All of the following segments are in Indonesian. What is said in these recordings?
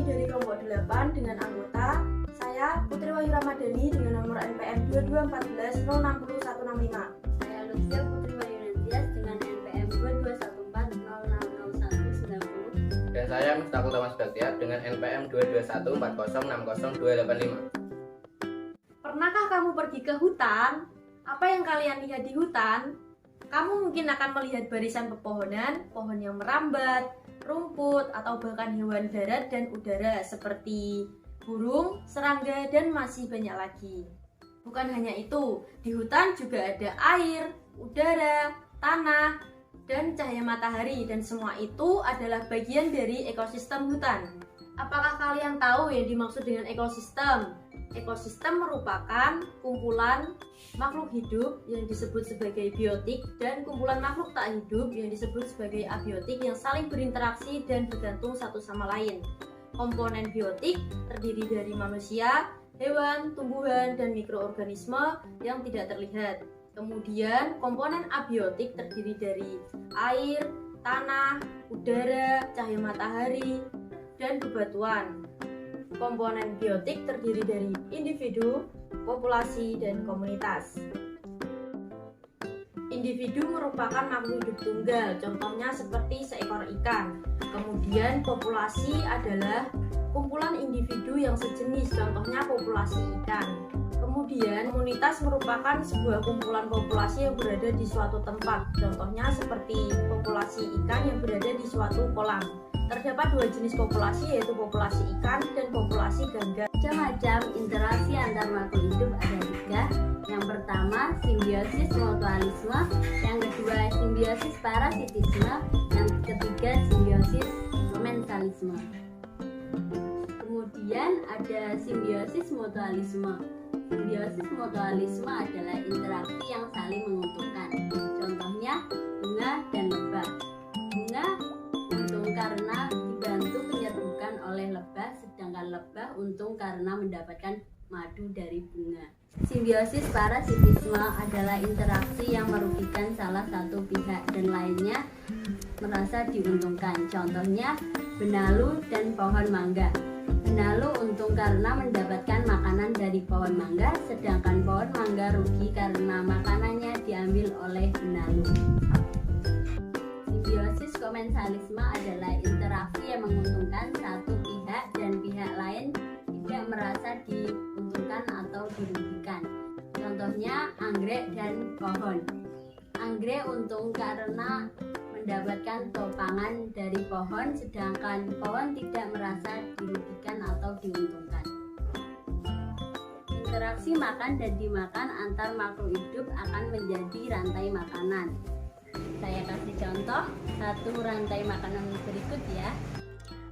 dari kelompok 8 dengan anggota saya Putri Wahyu Ramadhani dengan nomor NPM 221606165. Saya Lucia Putri Wahyu Nantias dengan NPM 22140609190. Dan saya Miftahul Thomas Baktiar dengan NPM 22140606285. Pernahkah kamu pergi ke hutan? Apa yang kalian lihat di hutan? Kamu mungkin akan melihat barisan pepohonan, pohon yang merambat, rumput, atau bahkan hewan darat dan udara seperti burung, serangga, dan masih banyak lagi. Bukan hanya itu, di hutan juga ada air, udara, tanah, dan cahaya matahari, dan semua itu adalah bagian dari ekosistem hutan. Apakah kalian tahu yang dimaksud dengan ekosistem? Ekosistem merupakan kumpulan makhluk hidup yang disebut sebagai biotik dan kumpulan makhluk tak hidup yang disebut sebagai abiotik yang saling berinteraksi dan bergantung satu sama lain. Komponen biotik terdiri dari manusia, hewan, tumbuhan, dan mikroorganisme yang tidak terlihat. Kemudian komponen abiotik terdiri dari air, tanah, udara, cahaya matahari, dan bebatuan. Komponen biotik terdiri dari individu, populasi, dan komunitas. Individu merupakan makhluk hidup tunggal, contohnya seperti seekor ikan. Kemudian populasi adalah kumpulan individu yang sejenis, contohnya populasi ikan. Kemudian komunitas merupakan sebuah kumpulan populasi yang berada di suatu tempat, contohnya seperti populasi ikan yang berada di suatu kolam. Terdapat dua jenis populasi, yaitu populasi ikan dan populasi gangga. Macam-macam interaksi antar makhluk hidup ada tiga. Yang pertama simbiosis mutualisme, yang kedua simbiosis parasitisme, yang ketiga simbiosis komensalisme. Kemudian ada simbiosis mutualisme. Simbiosis mutualisme adalah interaksi yang saling menguntungkan. Contohnya bunga dan lebah. Bunga untung karena dibantu penyerbukan oleh lebah, sedangkan lebah untung karena mendapatkan madu dari bunga. Simbiosis parasitisme adalah interaksi yang merugikan salah satu pihak dan lainnya merasa diuntungkan. Contohnya benalu dan pohon mangga. Benalu untung karena mendapatkan makanan dari pohon mangga, sedangkan pohon mangga rugi karena makanannya diambil oleh benalu. Simbiosis komensalisme adalah interaksi yang menguntungkan satu pihak dan pihak lain tidak merasa diuntungkan atau dirugikan. Contohnya anggrek dan pohon. Anggrek untung karena mendapatkan topangan dari pohon, sedangkan pohon tidak merasa dirugikan atau diuntungkan. Interaksi makan dan dimakan antar makhluk hidup akan menjadi rantai makanan. Saya kasih contoh satu rantai makanan berikut ya.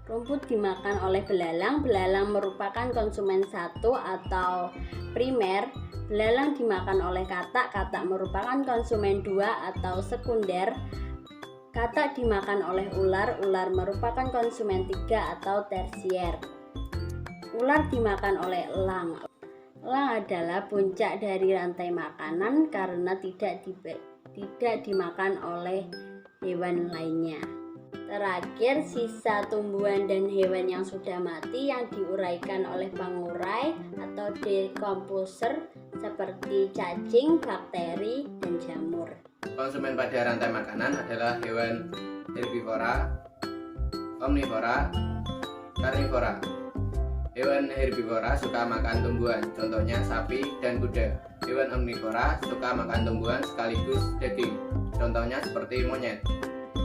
Rumput dimakan oleh belalang. Belalang merupakan konsumen satu atau primer. Belalang dimakan oleh katak. Katak merupakan konsumen dua atau sekunder. Katak dimakan oleh ular. Ular merupakan konsumen tiga atau tersier. Ular dimakan oleh elang. Elang adalah puncak dari rantai makanan karena tidak dimakan oleh hewan lainnya. Terakhir, sisa tumbuhan dan hewan yang sudah mati yang diuraikan oleh pengurai atau decomposer seperti cacing, bakteri, dan jamur. Konsumen pada rantai makanan adalah hewan herbivora, omnivora, karnivora. Hewan herbivora suka makan tumbuhan, contohnya sapi dan kuda. Hewan omnivora suka makan tumbuhan sekaligus daging, contohnya seperti monyet.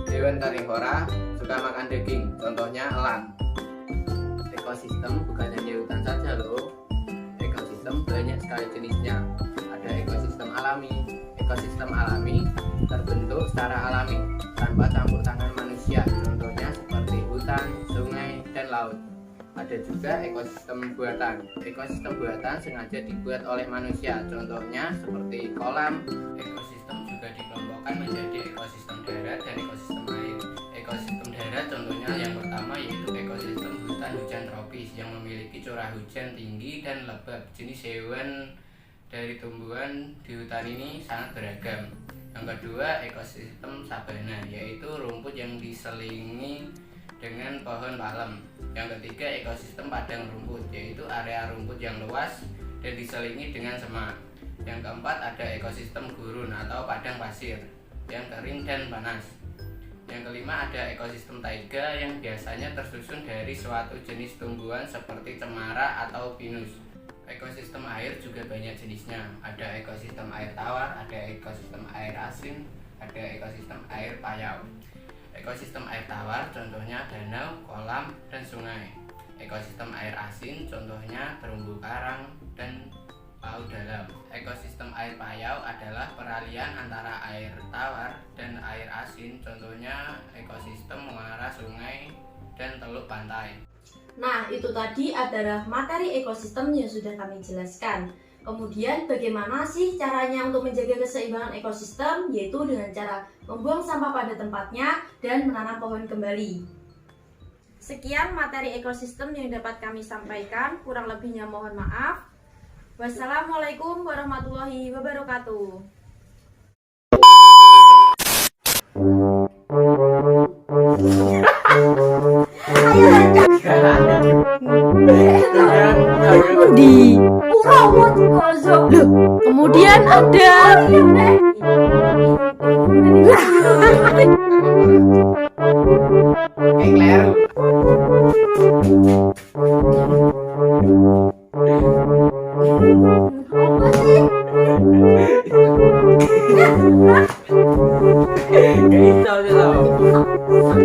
Hewan karnivora suka makan daging, contohnya elang. Ekosistem bukan hanya hutan saja loh. Ekosistem banyak sekali jenisnya. Ada ekosistem alami. Ekosistem alami terbentuk secara alami tanpa campur tangan manusia, contohnya seperti hutan, sungai, dan laut. Ada juga ekosistem buatan. Ekosistem buatan sengaja dibuat oleh manusia, contohnya seperti kolam. Ekosistem juga dikelompokkan menjadi ekosistem darat dan ekosistem air. Ekosistem darat contohnya yang pertama yaitu ekosistem hutan hujan tropis yang memiliki curah hujan tinggi dan lebat. Jenis hewan dari tumbuhan di hutan ini sangat beragam. Yang kedua, ekosistem sabana, yaitu rumput yang diselingi dengan pohon palem. Yang ketiga, ekosistem padang rumput, yaitu area rumput yang luas dan diselingi dengan semak. Yang keempat, ada ekosistem gurun atau padang pasir yang kering dan panas. Yang kelima, ada ekosistem taiga yang biasanya tersusun dari suatu jenis tumbuhan seperti cemara atau pinus. Ekosistem air juga banyak jenisnya. Ada ekosistem air tawar, ada ekosistem air asin, ada ekosistem air payau. Ekosistem air tawar contohnya danau, kolam, dan sungai. Ekosistem air asin contohnya terumbu karang dan laut dalam. Ekosistem air payau adalah peralihan antara air tawar dan air asin, contohnya ekosistem muara sungai dan teluk pantai. Nah, itu tadi adalah materi ekosistem yang sudah kami jelaskan. Kemudian bagaimana sih caranya untuk menjaga keseimbangan ekosistem? Yaitu dengan cara membuang sampah pada tempatnya dan menanam pohon kembali. Sekian materi ekosistem yang dapat kami sampaikan, kurang lebihnya mohon maaf. Wassalamualaikum warahmatullahi wabarakatuh. Di kemudian ada Claire.